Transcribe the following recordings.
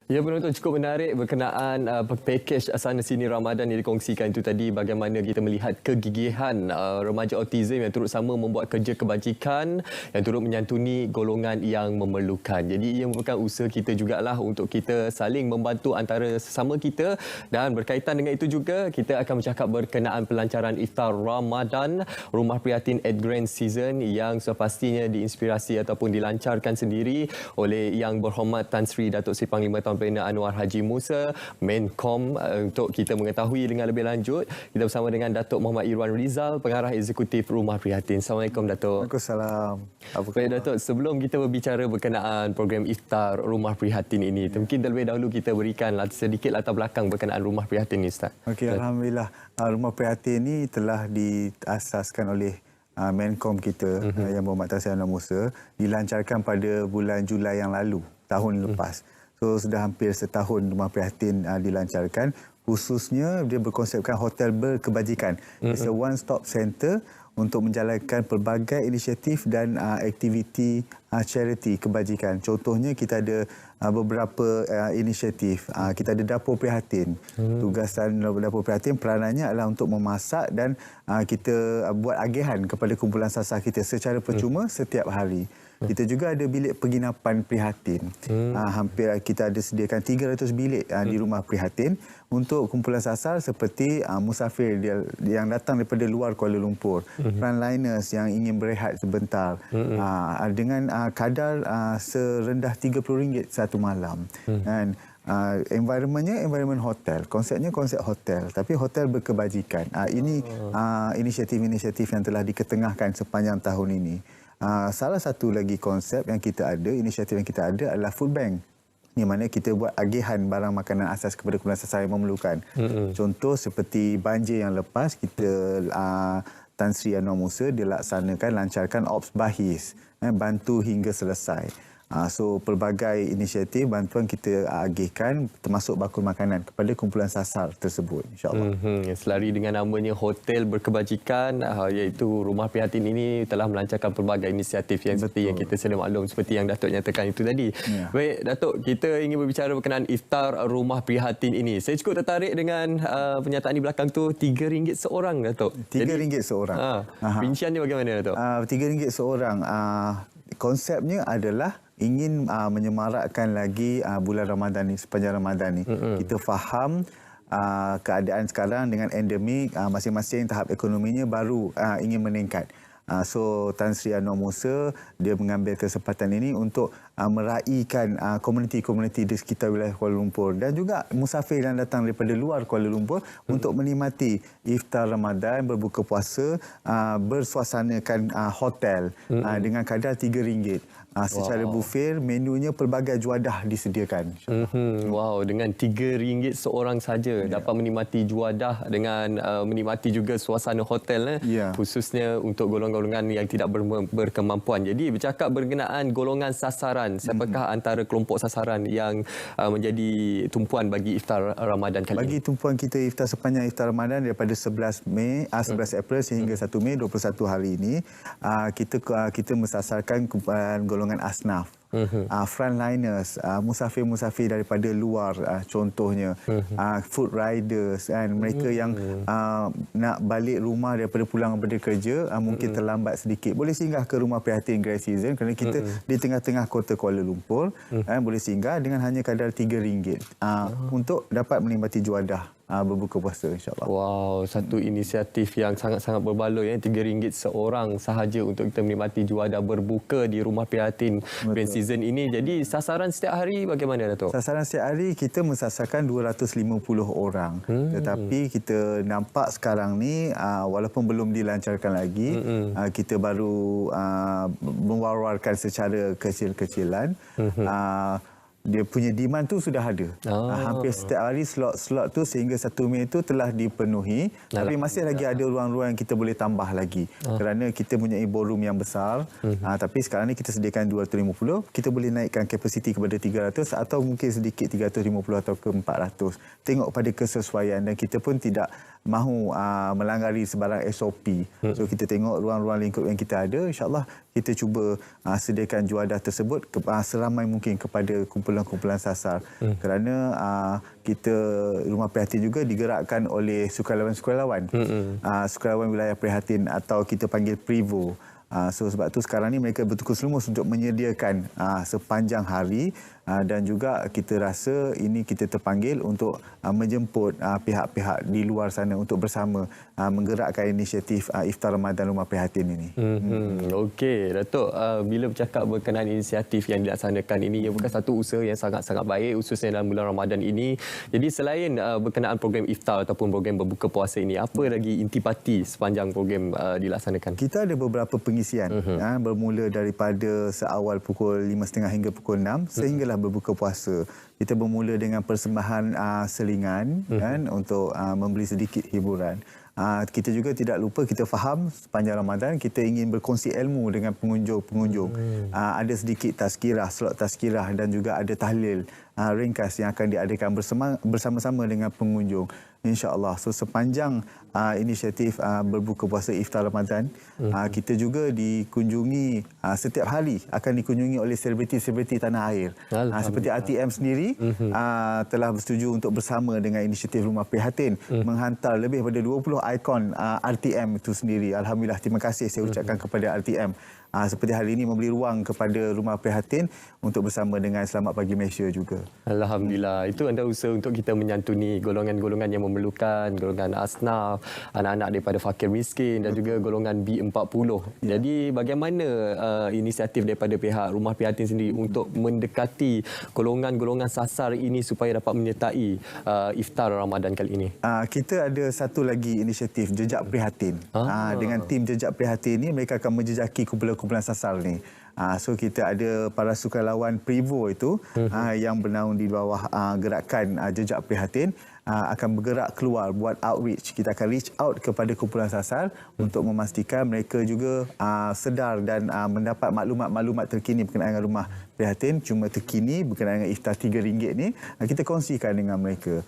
Ya, penonton, cukup menarik berkenaan pakej sana sini Ramadan yang dikongsikan itu tadi, bagaimana kita melihat kegigihan remaja autism yang turut sama membuat kerja kebajikan yang turut menyantuni golongan yang memerlukan. Jadi ia merupakan usaha kita jugalah untuk kita saling membantu antara sesama kita, dan berkaitan dengan itu juga kita akan bercakap berkenaan pelancaran iftar Ramadan Rumah Prihatin at Grand Season yang sepastinya diinspirasi ataupun dilancarkan sendiri oleh Yang Berhormat Tan Sri Datuk Seri Panglima Tuan Perdana Anwar Haji Musa, Menkom. Untuk kita mengetahui dengan lebih lanjut, kita bersama dengan Datuk Muhammad Irwan Rizal, Pengarah Eksekutif Rumah Prihatin. Assalamualaikum, Datuk. Waalaikumsalam. Baik, Datuk, sebelum kita berbicara berkenaan program iftar Rumah Prihatin ini, mungkin terlebih dahulu kita berikan sedikit latar belakang berkenaan Rumah Prihatin ini, Ustaz. Okey, alhamdulillah. Rumah Prihatin ini telah diasaskan oleh Menkom kita, Yang Berhormat Tan Sri Anwar Musa, dilancarkan pada bulan Julai yang lalu, tahun lepas. So sudah hampir setahun Rumah Prihatin dilancarkan. Khususnya dia berkonsepkan hotel berkebajikan. It's a one-stop center untuk menjalankan pelbagai inisiatif dan aktiviti charity kebajikan. Contohnya kita ada beberapa inisiatif. Kita ada Dapur Prihatin. Tugasan Dapur Prihatin peranannya adalah untuk memasak dan kita buat agihan kepada kumpulan sasar kita secara percuma setiap hari. Kita juga ada bilik penginapan prihatin. Hampir kita ada sediakan 300 bilik di Rumah Prihatin untuk kumpulan sasar seperti musafir yang datang daripada luar Kuala Lumpur, frontliners yang ingin berehat sebentar, dengan kadar serendah RM30 satu malam. Dan environmentnya environment hotel. Konsepnya konsep hotel, tapi hotel berkebajikan. Ini inisiatif-inisiatif yang telah diketengahkan sepanjang tahun ini. Salah satu lagi konsep yang kita ada, inisiatif yang kita ada adalah food bank. Di mana kita buat agihan barang makanan asas kepada kumpulan sasar yang memerlukan. Contoh seperti banjir yang lepas, kita Tan Sri Anwar Musa dilaksanakan lancarkan Ops Bahis, bantu hingga selesai. So pelbagai inisiatif bantuan kita agihkan termasuk bakul makanan kepada kumpulan sasar tersebut, insya-Allah. Selari dengan namanya hotel berkebajikan, iaitu Rumah Prihatin ini telah melancarkan pelbagai inisiatif yang seperti yang kita sedia maklum, seperti yang Datuk nyatakan itu tadi. Ya. Baik, Datuk, kita ingin berbicara berkenaan iftar Rumah Prihatin ini. Saya cukup tertarik dengan pernyataan di belakang tu, RM3 seorang, Datuk. RM3 seorang. Rinciannya bagaimana, Datuk? RM3 seorang. Konsepnya adalah ingin menyemarakkan lagi bulan Ramadan ni, sepanjang Ramadan ni. Kita faham keadaan sekarang dengan endemik, masing-masing tahap ekonominya baru ingin meningkat. So Tan Sri Anwar Musa dia mengambil kesempatan ini untuk meraihkan komuniti-komuniti di sekitar wilayah Kuala Lumpur dan juga musafir yang datang daripada luar Kuala Lumpur untuk menikmati iftar Ramadan, berbuka puasa, bersuasanakan hotel dengan kadar RM3. Secara buffet, menunya pelbagai juadah disediakan. Wow, dengan RM3 seorang saja dapat menikmati juadah dengan menikmati juga suasana hotel, khususnya untuk golongan-golongan yang tidak berkemampuan. Jadi bercakap berkenaan golongan sasaran, siapakah antara kelompok sasaran yang menjadi tumpuan bagi iftar Ramadan kali ini? Bagi tumpuan kita iftar sepanjang iftar Ramadan daripada 11 April sehingga 1 Mei 21 hari ini, kita mensasarkan golongan asnaf, frontliners, musafir-musafir daripada luar, contohnya food riders, mereka yang nak balik rumah daripada pulang daripada kerja, mungkin terlambat sedikit, boleh singgah ke Rumah Prihatin Grand Season kerana kita di tengah-tengah kota Kuala Lumpur, boleh singgah dengan hanya kadar RM3 untuk dapat menikmati juadah berbuka puasa, insya-Allah. Wow, satu inisiatif yang sangat-sangat berbaloi, RM3 seorang sahaja untuk kita menikmati juadah berbuka di Rumah Prihatin Grand Season ini. Jadi sasaran setiap hari bagaimana, Datuk? Sasaran setiap hari kita mensasarkan 250 orang. Tetapi kita nampak sekarang ni walaupun belum dilancarkan lagi, kita baru mewar-warkan secara kecil-kecilan. Dia punya demand tu sudah ada. Hampir setiap hari slot-slot tu sehingga 1 Mei itu telah dipenuhi. Tapi masih lagi ada ruang-ruang yang kita boleh tambah lagi. Kerana kita punya ballroom yang besar. Tapi sekarang ni kita sediakan 250. Kita boleh naikkan kapasiti kepada 300 atau mungkin sedikit 350 atau ke 400. Tengok pada kesesuaian, dan kita pun tidak mahu melanggari sebarang SOP. So kita tengok ruang-ruang lingkup yang kita ada, insya-Allah kita cuba sediakan juadah tersebut seramai mungkin kepada kumpulan kumpulan-kumpulan sasar. Kerana kita Rumah Prihatin juga digerakkan oleh sukarelawan-sukarelawan. Sukarelawan wilayah prihatin atau kita panggil Privo. So sebab tu sekarang ni mereka bertukus lumus untuk menyediakan sepanjang hari dan juga kita rasa ini kita terpanggil untuk menjemput pihak-pihak di luar sana untuk bersama menggerakkan inisiatif Iftar Ramadan Rumah Prihatin ini. Okey, Datuk, bila bercakap berkenaan inisiatif yang dilaksanakan ini, ia bukan satu usaha yang sangat-sangat baik khususnya dalam bulan Ramadan ini. Jadi selain berkenaan program iftar ataupun program berbuka puasa ini, apa lagi intipati sepanjang program dilaksanakan? Kita ada beberapa pengisian bermula daripada seawal pukul 5.30 hingga pukul 6 sehinggalah berbuka puasa. Kita bermula dengan persembahan selingan kan, untuk memberi sedikit hiburan. Kita juga tidak lupa, kita faham sepanjang Ramadan kita ingin berkongsi ilmu dengan pengunjung-pengunjung. Ada sedikit tazkirah, slot tazkirah dan juga ada tahlil ringkas yang akan diadakan bersama-sama dengan pengunjung. InsyaAllah. So sepanjang inisiatif berbuka puasa Iftar Ramadan, kita juga dikunjungi, setiap hari akan dikunjungi oleh selebriti-selebriti tanah air. Seperti RTM sendiri telah bersetuju untuk bersama dengan inisiatif Rumah Prihatin menghantar lebih daripada 20 ikon RTM itu sendiri. Alhamdulillah, terima kasih saya ucapkan kepada RTM. Seperti hari ini memberi ruang kepada Rumah Prihatin untuk bersama dengan Selamat Pagi Malaysia juga. Alhamdulillah, itu anda usaha untuk kita menyantuni golongan-golongan yang memerlukan, golongan asnaf, anak-anak daripada fakir miskin dan juga golongan B40. Jadi bagaimana inisiatif daripada pihak Rumah Prihatin sendiri untuk mendekati golongan-golongan sasar ini supaya dapat menyertai iftar Ramadan kali ini? Kita ada satu lagi inisiatif Jejak Prihatin. Dengan tim Jejak Prihatin ini mereka akan menjejaki kumpulan sasar ni. So kita ada para sukarelawan Privo itu yang bernaung di bawah gerakan Jejak Prihatin akan bergerak keluar buat outreach. Kita akan reach out kepada kumpulan sasar untuk memastikan mereka juga sedar dan mendapat maklumat-maklumat terkini berkenaan dengan Rumah Prihatin. Cuma terkini berkenaan dengan iftar RM3 ni kita kongsikan dengan mereka.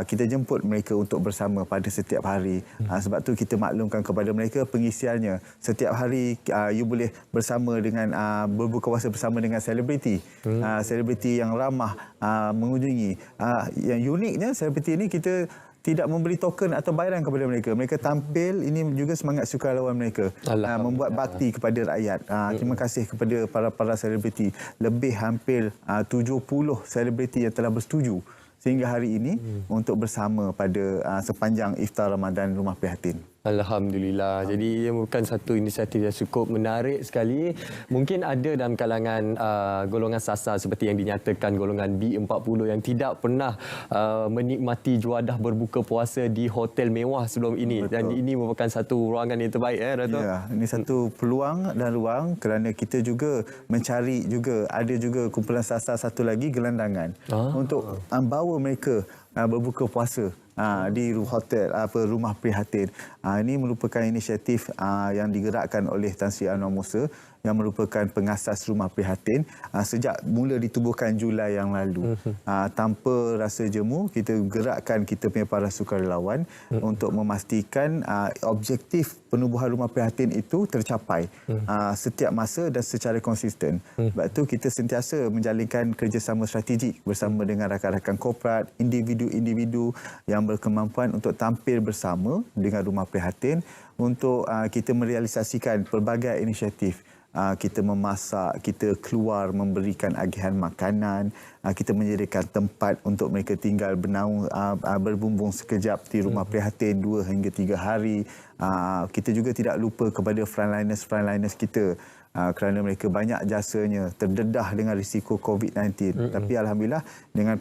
Kita jemput mereka untuk bersama pada setiap hari. Sebab tu kita maklumkan kepada mereka pengisiannya. Setiap hari you boleh bersama dengan berbuka puasa bersama dengan selebriti. Selebriti yang ramah mengunjungi. Yang uniknya selebriti ini kita tidak memberi token atau bayaran kepada mereka. Mereka tampil, ini juga semangat sukarelawan mereka. Membuat bakti kepada rakyat. Terima kasih kepada para selebriti. Lebih hampir 70 selebriti yang telah bersetuju sehingga hari ini untuk bersama pada sepanjang Iftar Ramadan Rumah Prihatin. Alhamdulillah. Jadi ia merupakan satu inisiatif yang cukup menarik sekali. Mungkin ada dalam kalangan golongan sasar seperti yang dinyatakan golongan B40 yang tidak pernah menikmati juadah berbuka puasa di hotel mewah sebelum ini. Betul. Dan ini merupakan satu ruangan yang terbaik, Dato'? Ya, ini satu peluang dan ruang kerana kita juga mencari juga, ada juga kumpulan sasar satu lagi gelandangan untuk bawa mereka berbuka puasa di hotel Rumah Prihatin. Ini merupakan inisiatif yang digerakkan oleh Tan Sri Anwar Musa yang merupakan pengasas Rumah Prihatin sejak mula ditubuhkan Julai yang lalu. Tanpa rasa jemu, kita gerakkan kita punya para sukarelawan untuk memastikan objektif penubuhan Rumah Prihatin itu tercapai setiap masa dan secara konsisten. Sebab itu kita sentiasa menjalinkan kerjasama strategik bersama dengan rakan-rakan korporat, individu-individu yang berkemampuan untuk tampil bersama dengan Rumah Prihatin untuk kita merealisasikan pelbagai inisiatif. Kita memasak, kita keluar memberikan agihan makanan, kita menyediakan tempat untuk mereka tinggal bernaung, berbumbung sekejap di Rumah Prihatin 2 hingga 3 hari. Kita juga tidak lupa kepada frontliners kita kerana mereka banyak jasanya terdedah dengan risiko COVID-19. Tapi Alhamdulillah dengan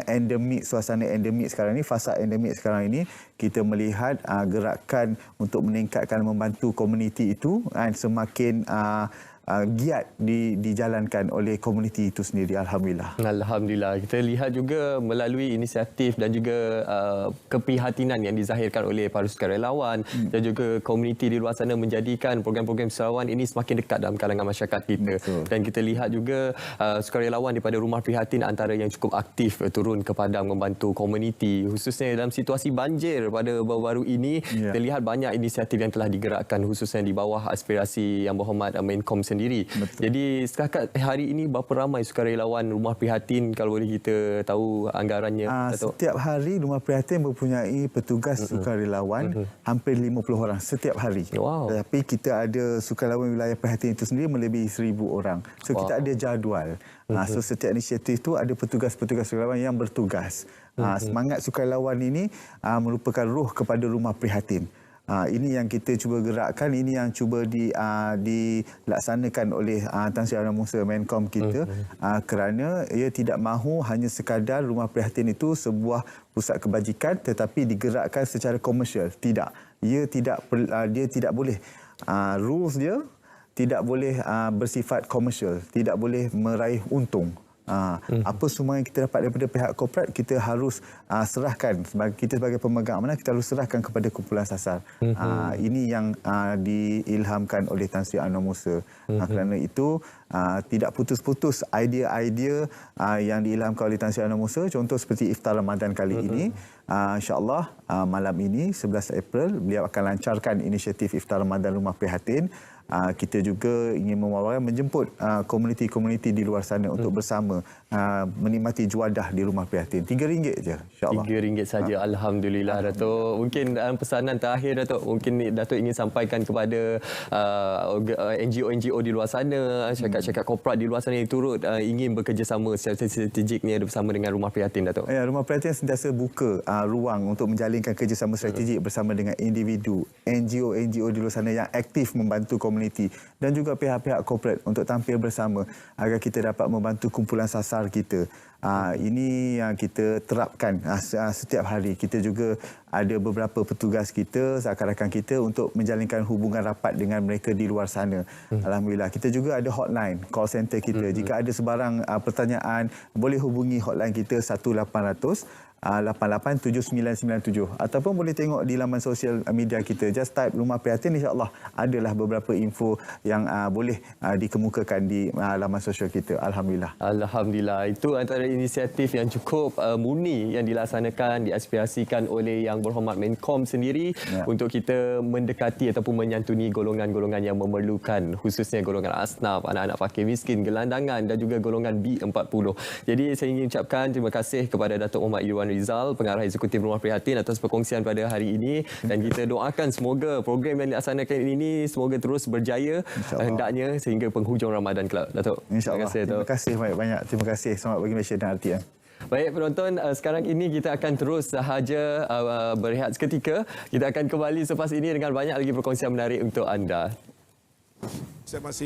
endemik, suasana endemik sekarang ini, fasa endemik sekarang ini, kita melihat gerakan untuk meningkatkan membantu komuniti itu semakin giat dijalankan oleh komuniti itu sendiri. Alhamdulillah. Alhamdulillah. Kita lihat juga melalui inisiatif dan juga keprihatinan yang dizahirkan oleh para sukarelawan dan juga komuniti di luar sana menjadikan program-program sukarelawan ini semakin dekat dalam kalangan masyarakat kita. Betul. Dan kita lihat juga sukarelawan daripada Rumah Prihatin antara yang cukup aktif turun ke padang membantu komuniti, khususnya dalam situasi banjir pada baru-baru ini. Kita lihat banyak inisiatif yang telah digerakkan khususnya di bawah aspirasi Yang Berhormat Menkom sendiri. Betul. Jadi setakat hari ini berapa ramai sukarelawan Rumah Prihatin kalau boleh kita tahu anggarannya? Datuk? Setiap hari Rumah Prihatin mempunyai petugas sukarelawan hampir 50 orang setiap hari. Wow. Tapi kita ada sukarelawan wilayah Prihatin itu sendiri melebihi 1,000 orang. So kita ada jadual. So setiap inisiatif itu ada petugas-petugas sukarelawan yang bertugas. Semangat sukarelawan ini merupakan roh kepada Rumah Prihatin. Ini yang kita cuba gerakkan, ini yang cuba dilaksanakan oleh Tan Sri Amran Musa Menkom kita, kerana ia tidak mahu hanya sekadar Rumah Prihatin itu sebuah pusat kebajikan tetapi digerakkan secara komersial. Tidak. Dia tidak boleh rules dia tidak boleh bersifat komersial, tidak boleh meraih untung. Apa semua yang kita dapat daripada pihak korporat kita harus serahkan, kita sebagai pemegang amanah kita harus serahkan kepada kumpulan sasar. Ini yang diilhamkan oleh Tan Sri Amran Musa. Kerana itu tidak putus-putus idea-idea yang diilhamkan oleh Tan Sri Amran Musa, contoh seperti iftar Ramadan kali ini. InsyaAllah malam ini 11 April beliau akan lancarkan inisiatif iftar Ramadan Rumah Prihatin. Kita juga ingin menjemput komuniti-komuniti di luar sana untuk bersama menikmati juadah di Rumah Prihatin. RM3 je, insyaAllah. RM3 saja. Alhamdulillah, Datuk. Mungkin pesanan terakhir, Datuk. Mungkin Datuk ingin sampaikan kepada NGO-NGO di luar sana, syarikat-syarikat korporat di luar sana yang turut ingin bekerjasama secara strategik ni bersama dengan Rumah Prihatin, Datuk. Ya, Rumah Prihatin sentiasa buka ruang untuk menjalinkan kerjasama strategik bersama dengan individu, NGO-NGO di luar sana yang aktif membantu komuniti dan juga pihak-pihak korporat untuk tampil bersama agar kita dapat membantu kumpulan sasar kita. Ini yang kita terapkan setiap hari. Kita juga ada beberapa petugas kita, rakan-rakan kita untuk menjalinkan hubungan rapat dengan mereka di luar sana. Alhamdulillah. Kita juga ada hotline, call center kita. Jika ada sebarang pertanyaan, boleh hubungi hotline kita 1800 887997 ataupun boleh tengok di laman sosial media kita, just type Rumah Prihatin, insya-Allah adalah beberapa info yang boleh dikemukakan di laman sosial kita. Alhamdulillah. Alhamdulillah. Itu antara inisiatif yang cukup murni yang dilaksanakan, diaspirasikan oleh Yang Berhormat Menkom sendiri untuk kita mendekati ataupun menyantuni golongan-golongan yang memerlukan, khususnya golongan asnaf, anak-anak fakir miskin, gelandangan dan juga golongan B40. Jadi saya ingin ucapkan terima kasih kepada Datuk Muhammad Irwan Rizal, Pengarah Eksekutif Rumah Prihatin atas perkongsian pada hari ini, dan kita doakan semoga program yang dilaksanakan ini semoga terus berjaya hendaknya sehingga penghujung Ramadan kelak, Datuk. InsyaAllah. Terima kasih, Terima kasih banyak. Terima kasih. Selamat bagi Malaysia dan RTM. Baik penonton, sekarang ini kita akan terus sahaja berehat seketika. Kita akan kembali selepas ini dengan banyak lagi perkongsian menarik untuk anda. Saya masih